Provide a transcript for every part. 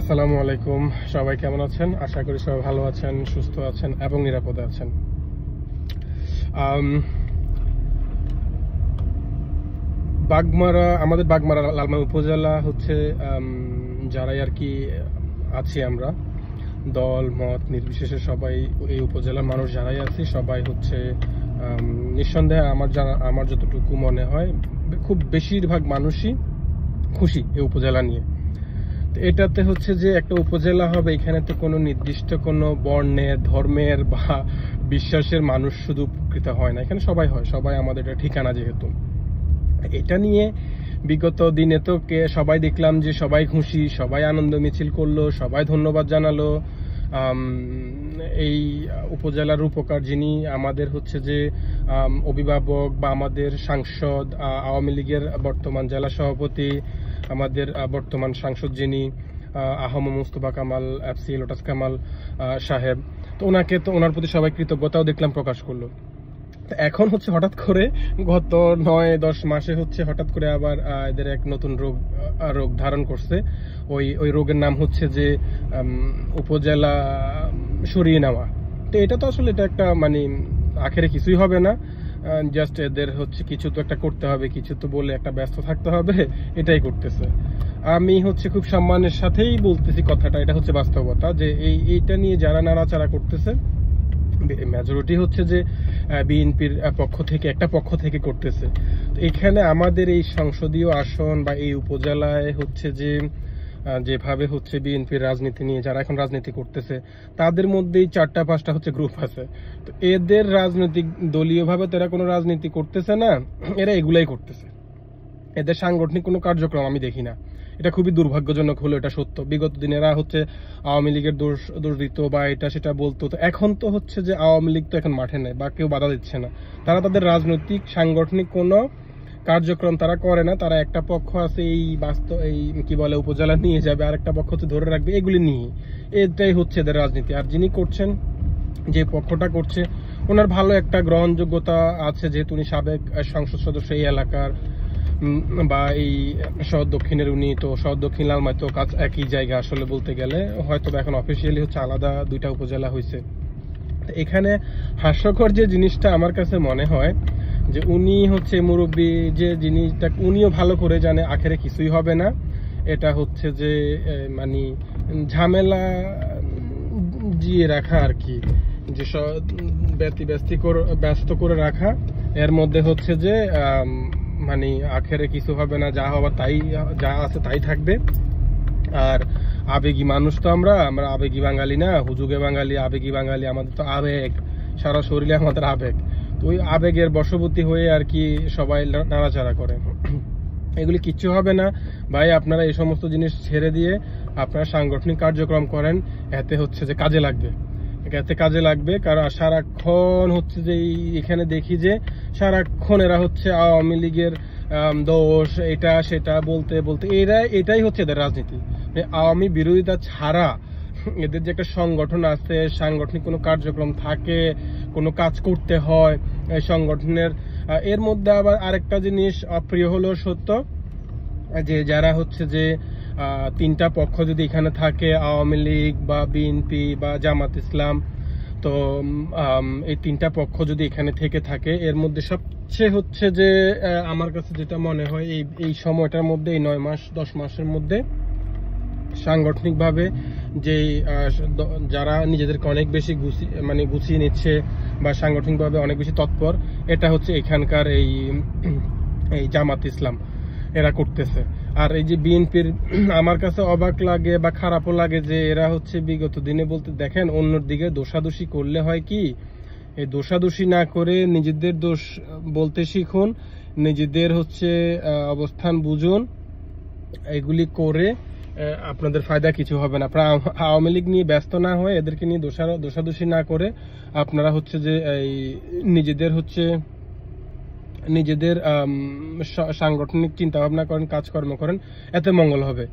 আসসালামু আলাইকুম। সবাই কেমন আছেন? আশা করি সবাই ভালো আছেন, সুস্থ আছেন এবং নিরাপদে আছেন। আমাদের বাগমারা লালমাই উপজেলা হচ্ছে যারাই আর কি আছি আমরা, দল মত নির্বিশেষে সবাই এই উপজেলার মানুষ যারাই আছি সবাই হচ্ছে নিঃসন্দেহে আমার যতটুকু মনে হয় খুব বেশিরভাগ মানুষই খুশি এই উপজেলা নিয়ে। এটাতে হচ্ছে যে একটা উপজেলা হবে, এখানে তো কোনো নির্দিষ্ট কোনো বর্ণের, ধর্মের বা বিশ্বাসের মানুষ শুধু উপকৃত হয় না, এখানে সবাই হয়, সবাই আমাদের এটা ঠিকানা। যেহেতু এটা নিয়ে বিগত দিনে তো সবাই দেখলাম যে সবাই খুশি, সবাই আনন্দ মিছিল করলো, সবাই ধন্যবাদ জানালো। এই উপজেলার রূপকার যিনি আমাদের হচ্ছে যে অভিভাবক বা আমাদের সাংসদ, আওয়ামী লীগের বর্তমান জেলা সভাপতি, আমাদের বর্তমান সাংসদ যিনি আহম মুস্তফা কামাল এফসি লোটাস কামাল সাহেব, তো ওনার প্রতি সবাই কৃতজ্ঞতাও দেখলাম প্রকাশ করলো। এখন হচ্ছে হঠাৎ করে গত 9-10 মাসে হচ্ছে হঠাৎ করে আবার এদের এক নতুন রোগ ধারণ করছে। ওই রোগের নাম হচ্ছে যে উপজেলা সরিয়ে নেওয়া। তো এটা তো আসলে এটা একটা মানে আখেরে কিছুই হবে না, জাস্ট এদের হচ্ছে কিছু তো একটা করতে হবে, কিছু তো বলে একটা ব্যস্ত থাকতে হবে, এটাই করতেছে। আমি হচ্ছে খুব সম্মানের সাথেই বলতেছি কথাটা, এটা হচ্ছে বাস্তবতা যে এইটা নিয়ে যারা নাড়াচাড়া করতেছে মেজরিটি হচ্ছে যে বিএনপির একটা পক্ষ থেকে করতেছে। তো এখানে আমাদের এই সংসদীয় আসন বা এই উপজেলায় হচ্ছে যে যেভাবে হচ্ছে বিএনপির রাজনীতি নিয়ে যারা এখন রাজনীতি করতেছে তাদের মধ্যেই 4-5টা হচ্ছে গ্রুপ আছে। তো এদের রাজনৈতিক দলীয়ভাবে তারা কোনো রাজনীতি করতেছে না, এরা এগুলাই করতেছে। এদের সাংগঠনিক কোনো কার্যক্রম আমি দেখি না। এটা খুবই দুর্ভাগ্যজনক হলো, এটা সত্য। বিগত দিনেরা হচ্ছে আওয়ামী লীগের দোষ দিত বা এটা সেটা বলতো, তো এখন তো হচ্ছে যে আওয়ামী লীগ তো এখন মাঠে নেই বা কেউ বাধা দিচ্ছে না, তারা তাদের রাজনৈতিক সাংগঠনিক কোনো কার্যক্রম তারা করে না। তারা একটা পক্ষ আছে এই কি বলে উপজেলা নিয়ে যাবে, আর একটা পক্ষ হচ্ছে ধরে রাখবে, এগুলি নিয়ে এটাই হচ্ছে এদের রাজনীতি। আর যিনি করছেন, যে পক্ষটা করছে, ওনার ভালো একটা গ্রহণযোগ্যতা আছে, যেহেতু উনি সাবেক সংসদ সদস্য এই এলাকার বা এই শহর দক্ষিণের, উনি তো শহর দক্ষিণ লালমাই তো কাজ একই জায়গা আসলে বলতে গেলে, হয়তো এখন অফিসিয়ালি হচ্ছে আলাদা 2টা উপজেলা হয়েছে। এখানে হাস্যকর যে জিনিসটা আমার কাছে মনে হয় যে উনি হচ্ছে মুরব্বী, যে জিনিসটা উনিও ভালো করে জানে আখেরে কিছুই হবে না। এটা হচ্ছে যে মানে ঝামেলা জিয়ে রাখা আর কি, যে ব্যস্ত করে রাখা, এর মধ্যে হচ্ছে যে মানে আখেরে কিছু হবে না, যা হবার যা আছে তাই থাকবে। আর আবেগী মানুষ তো আমরা আবেগী বাঙালি না, হুজুগে বাঙালি, আবেগী বাঙালি। আমাদের তো আবেগ, সারা শরীরে আমাদের আবেগ। তো ওই আবেগের বশবর্তী হয়ে আর কি সবাই নাড়াচাড়া করে। এগুলি কিচ্ছু হবে না ভাই, আপনারা এই সমস্ত জিনিস ছেড়ে দিয়ে আপনারা সাংগঠনিক কার্যক্রম করেন, এতে হচ্ছে যে কাজে লাগবে। কারণ সারাক্ষণ হচ্ছে যে এখানে দেখি যে সারাক্ষণ এরা হচ্ছে আওয়ামী লীগের দোষ, এটা সেটা বলতে এটাই হচ্ছে এদের রাজনীতি। আওয়ামী বিরোধিতা ছাড়া এদের যে একটা সংগঠন আছে, সাংগঠনিক কোনো কার্যক্রম থাকে, কোনো কাজ করতে হয় এই সংগঠনের, এর মধ্যে আবার আরেকটা জিনিস অপ্রিয় হলো সত্য, যে যারা হচ্ছে যে 3টা পক্ষ যদি এখানে থাকে, আওয়ামী লীগ বা বিএনপি বা জামাত ইসলাম, তো এই 3টা পক্ষ যদি এখানে থেকে থাকে, এর মধ্যে সবচেয়ে হচ্ছে যে আমার কাছে যেটা মনে হয় এই সময়টার মধ্যে, এই 9-10 মাসের মধ্যে সাংগঠনিকভাবে যে যারা নিজেদেরকে অনেক বেশি গুছিয়ে নিচ্ছে বা সাংগঠনিকভাবে অনেক বেশি তৎপর, এটা হচ্ছে এখানকার এই জামাত ইসলাম, এরা করতেছে। আর এই যে বিএনপির আমার কাছে অবাক লাগে বা খারাপও লাগে যে এরা হচ্ছে বিগত দিনে বলতে দেখেন, অন্যর দিকে দোষাদোষি করলে হয় কি, এই দোষাদোষি না করে নিজেদের দোষ বলতে শিখুন, নিজেদের হচ্ছে অবস্থান বুঝুন। এগুলি করে আপনাদের ফায়দা কিছু হবে না। আপনারা আওয়ামী লীগ নিয়ে ব্যস্ত না হয়ে, এদেরকে নিয়ে দোষাদোষি না করে আপনারা হচ্ছে যে এই নিজেদের সাংগঠনিক চিন্তা ভাবনা করেন, কাজকর্ম করেন, এতে মঙ্গল হবে।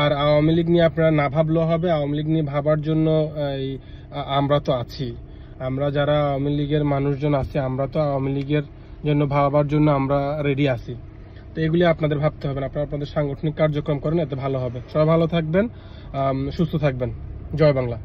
আর আওয়ামী লীগ নিয়ে আপনারা না ভাবলেও হবে, আওয়ামী লীগ নিয়ে ভাবার জন্য আমরা তো আছি, আমরা যারা আওয়ামী লীগের মানুষজন আছি, আমরা তো আওয়ামী লীগের জন্য ভাবার জন্য আমরা রেডি আছি। তো এগুলি আপনাদের ভাবতে হবে না, আপনারা আপনাদের সাংগঠনিক কার্যক্রম করেন, এতে ভালো হবে। সবাই ভালো থাকবেন, সুস্থ থাকবেন। জয় বাংলা।